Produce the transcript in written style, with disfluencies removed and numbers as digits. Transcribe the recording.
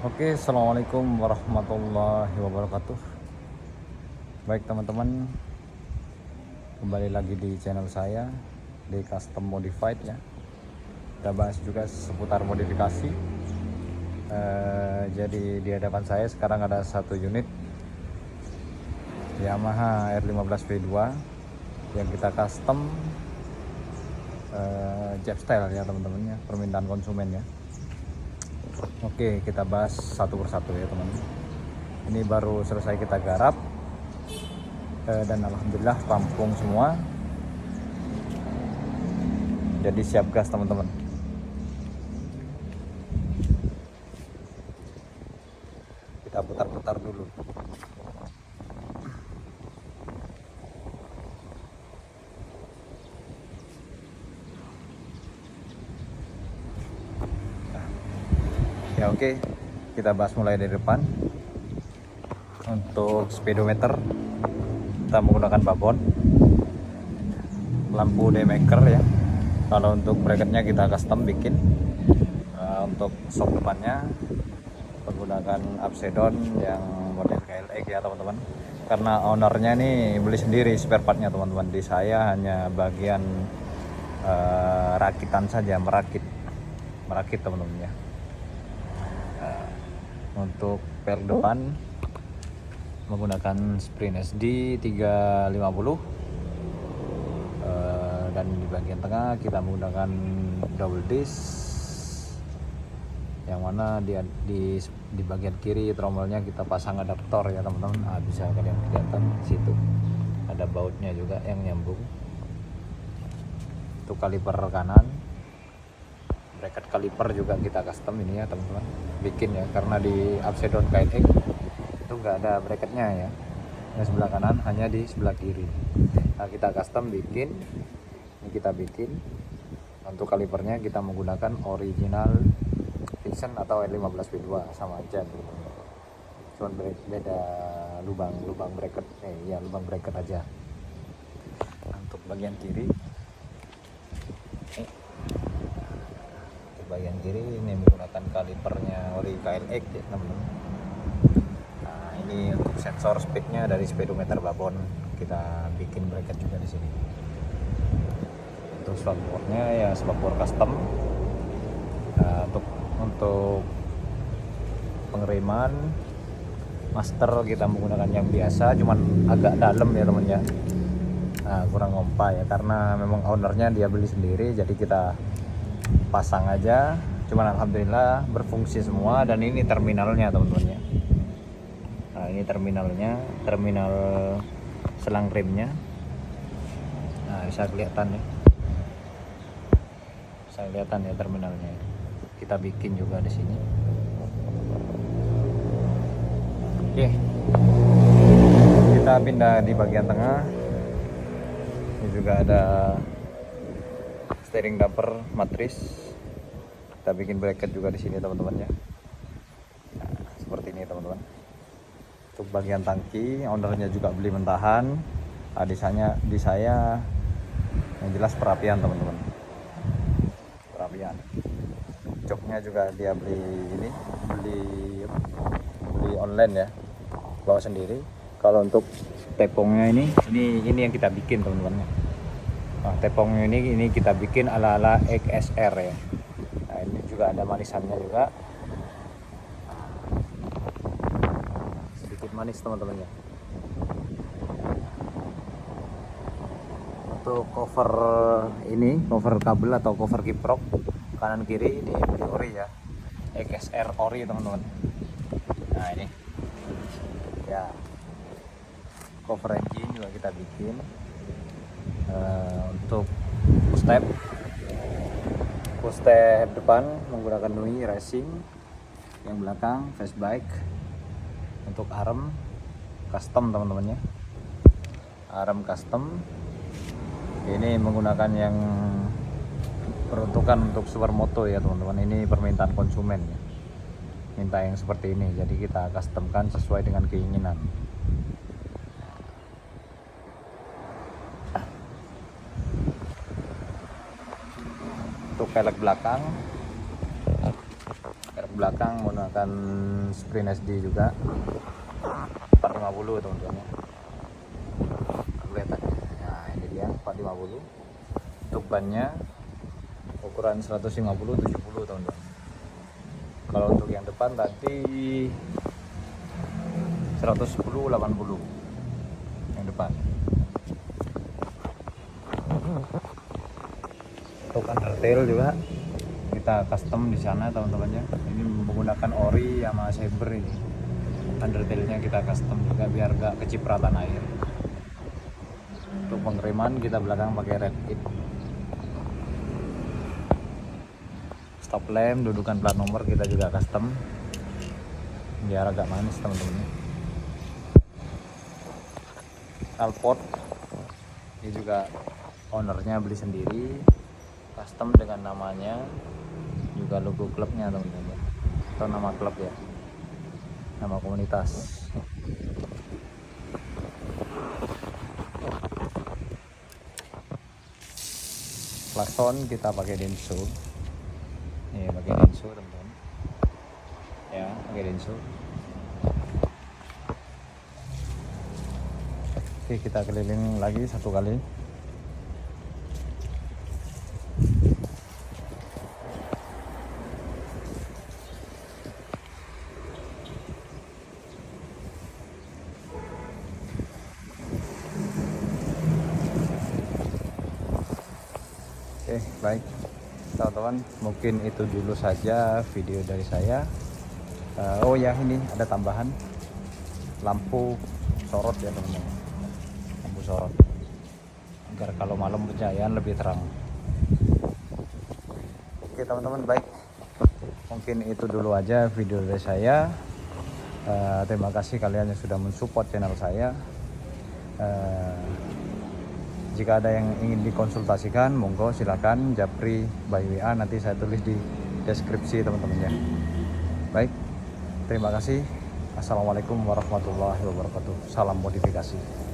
Oke, assalamualaikum warahmatullahi wabarakatuh. Baik teman-teman, kembali lagi di channel saya di Custom Modified ya. Kita bahas juga seputar modifikasi. Jadi di hadapan saya sekarang ada satu unit Yamaha R15 V2 yang kita custom Jet style ya teman-teman ya, permintaan konsumen ya. Oke, kita bahas satu persatu ya teman. Ini baru selesai kita garap dan alhamdulillah rampung semua. Jadi siap gas teman-teman. Kita putar-putar dulu. Ya oke, kita bahas mulai dari depan. Untuk speedometer kita menggunakan babon, lampu daymaker ya. Kalau untuk bracketnya kita custom bikin. Untuk shock depannya menggunakan Upsedon yang model KLX ya teman-teman. Karena ownernya nih beli sendiri spare partnya teman-teman. Di saya hanya bagian rakitan saja, merakit teman-teman ya. Untuk pel depan menggunakan Sprint SD 350 dan di bagian tengah kita menggunakan double disc, yang mana di bagian kiri trommelnya kita pasang adaptor ya teman-teman. Bisa kalian kelihatan situ ada bautnya juga yang nyambung. Untuk kaliper kanan, bracket kaliper juga kita custom ini ya teman-teman, bikin ya, karena di Upsedon KLX itu enggak ada bracketnya ya, yang sebelah kanan hanya di sebelah kiri. Nah kita custom bikin, ini kita bikin. Untuk kalipernya kita menggunakan original Vincent atau R15 V2 sama aja teman-teman, cuman beda lubang bracket lubang bracket aja. Untuk bagian kiri, bagian kiri ini menggunakan kalipernya ori KLX ya teman-teman. Nah ini untuk sensor speednya dari speedometer babon, kita bikin bracket juga di sini. Untuk spakbornya ya spakbor custom. Nah, untuk pengereman master kita menggunakan yang biasa, cuman agak dalam ya teman ya. Nah, kurang ngompa ya, karena memang ownernya dia beli sendiri, jadi kita pasang aja. Cuman alhamdulillah berfungsi semua. Dan ini terminalnya teman-teman ya. Nah ini terminal selang remnya. Nah bisa kelihatan ya, terminalnya. Kita bikin juga di sini. Oke, kita pindah di bagian tengah. Ini juga ada steering damper matris, kita bikin bracket juga di sini teman-teman ya. Nah, seperti ini teman-teman. Untuk bagian tangki, ownernya juga beli mentahan. Nah, di saya yang jelas perapian teman-teman, perapian. Joknya juga dia beli online ya, bawa sendiri. Kalau untuk tepongnya ini yang kita bikin teman-teman. Nah, tepongnya ini kita bikin ala-ala XSR ya. Nah, ini juga ada manisannya juga. Sedikit manis teman-teman ya. Untuk cover kabel atau cover kiprok kanan kiri ini ori ya. XSR ori teman-teman. Nah, ini. Ya. Cover engine juga kita bikin. Untuk push step depan menggunakan Nui Racing, yang belakang fastback. Untuk arm custom teman-teman ya, arm custom ini menggunakan yang peruntukan untuk supermoto ya teman-teman. Ini permintaan konsumen ya, minta yang seperti ini, jadi kita customkan sesuai dengan keinginan. Untuk velg belakang belakang menggunakan Sprint SD juga 450 teman-teman ya. Kelihatannya nah ini dia 450. Untuk bannya ukuran 150/70 teman-teman. Kalau untuk yang depan tadi 110/80 yang depan. Untuk undertail juga kita custom di sana teman-teman ya. Ini menggunakan ori sama saber ini. Undertailnya kita custom juga biar gak kecipratan air. Untuk pengereman kita belakang pakai red kit. Stop lamp, dudukan plat nomor kita juga custom biar agak manis teman-teman. Knalpot ini juga ownernya beli sendiri, custom dengan namanya, juga logo klubnya teman-teman, atau nama klub ya, nama komunitas. Plafon kita pakai Denso, nih pakai Denso teman-teman ya, pakai Denso. Oke, kita keliling lagi satu kali. Oke, baik teman-teman, mungkin itu dulu saja video dari saya. Oh ya, ini ada tambahan lampu sorot ya teman-teman, lampu sorot agar kalau malam pencahayaan lebih terang. Oke teman-teman, baik, mungkin itu dulu aja video dari saya. Terima kasih kalian yang sudah mensupport channel saya. Jika ada yang ingin dikonsultasikan, monggo silakan japri by WA, nanti saya tulis di deskripsi teman-teman ya. Baik, terima kasih. Assalamualaikum warahmatullahi wabarakatuh. Salam modifikasi.